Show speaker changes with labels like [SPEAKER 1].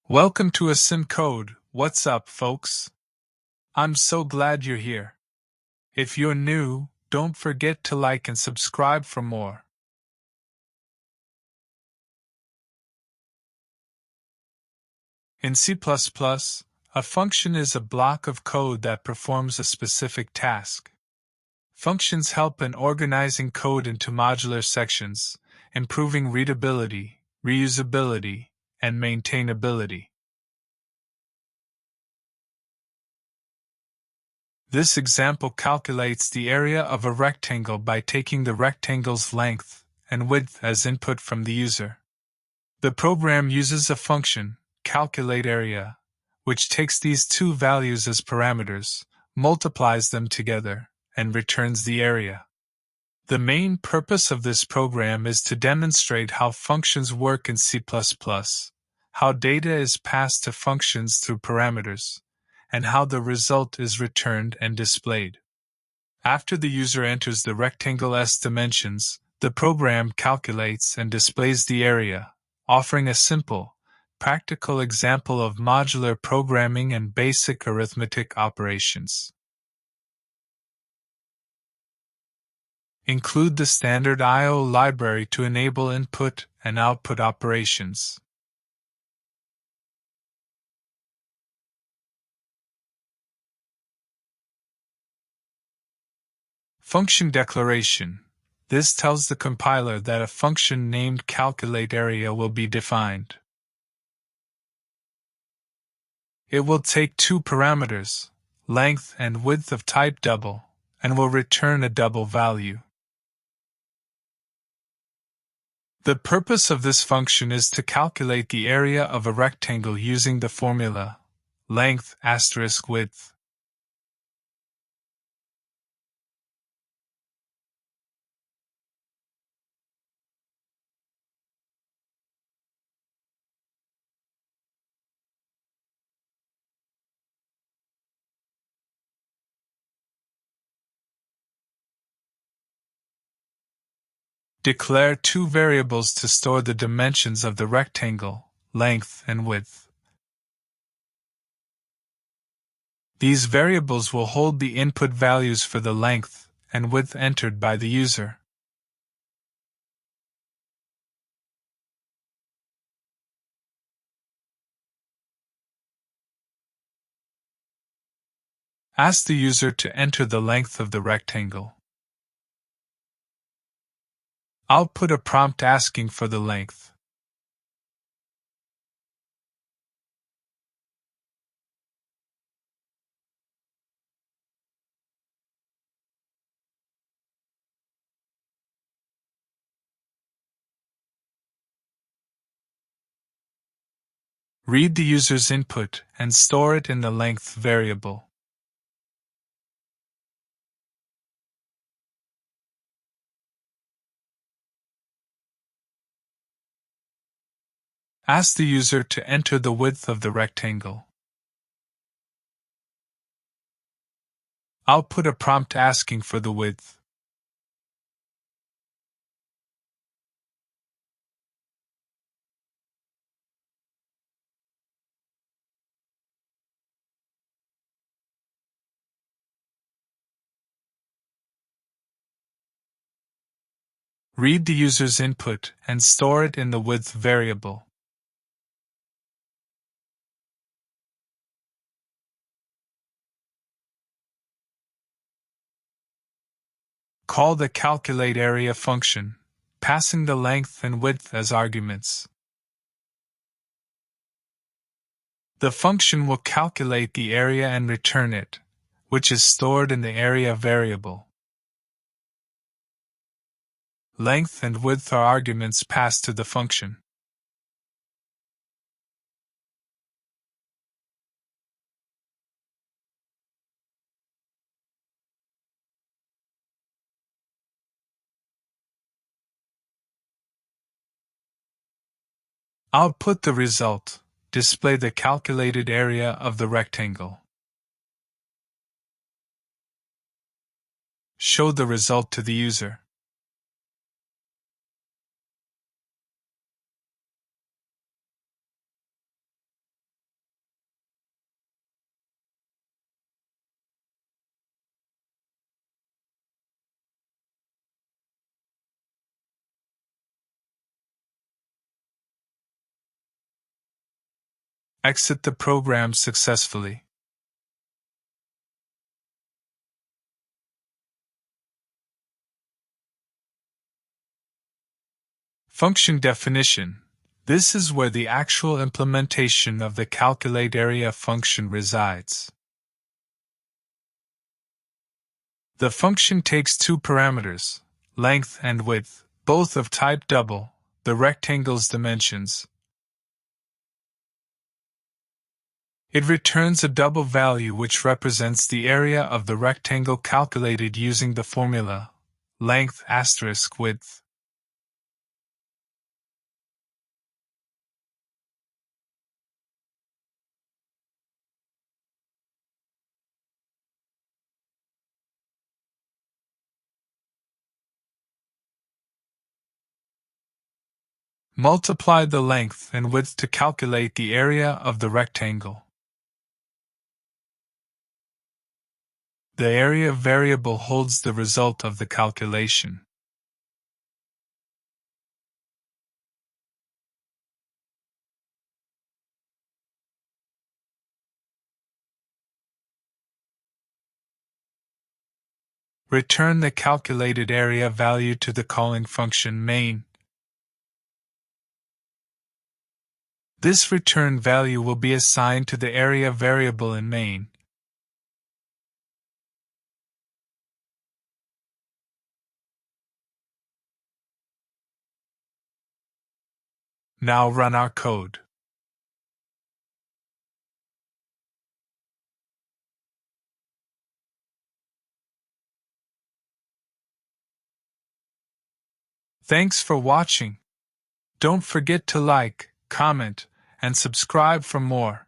[SPEAKER 1] Welcome to Sim Code. What's up, folks? I'm so glad you're here. If you're new, don't forget to like and subscribe for more. In C++, a function is a block of code that performs a specific task. Functions help in organizing code into modular sections, improving readability, reusability, and maintainability. This example calculates the area of a rectangle by taking the rectangle's length and width as input from the user. The program uses a function, calculateArea, which takes these two values as parameters, multiplies them together, and returns the area. The main purpose of this program is to demonstrate how functions work in C++, how data is passed to functions through parameters, and how the result is returned and displayed. After the user enters the rectangle's dimensions, the program calculates and displays the area, offering a simple, practical example of modular programming and basic arithmetic operations. Include the standard I/O library to enable input and output operations. Function declaration. This tells the compiler that a function named calculateArea will be defined. It will take two parameters, length and width of type double, and will return a double value. The purpose of this function is to calculate the area of a rectangle using the formula length * width. Declare two variables to store the dimensions of the rectangle, length and width. These variables will hold the input values for the length and width entered by the user. Ask the user to enter the length of the rectangle. I'll put a prompt asking for the length. Read the user's input and store it in the length variable. Ask the user to enter the width of the rectangle. I'll put a prompt asking for the width. Read the user's input and store it in the width variable. Call the calculateArea function, passing the length and width as arguments. The function will calculate the area and return it, which is stored in the area variable. Length and width are arguments passed to the function. I'll put the result, display the calculated area of the rectangle. Show the result to the user. Exit the program successfully. Function definition. This is where the actual implementation of the calculate area function resides. The function takes two parameters, length and width, both of type double, the rectangle's dimensions. It returns a double value which represents the area of the rectangle calculated using the formula length * width. Multiply the length and width to calculate the area of the rectangle. The area variable holds the result of the calculation. Return the calculated area value to the calling function main. This return value will be assigned to the area variable in main. Now run our code. Thanks for watching. Don't forget to like, comment, and subscribe for more.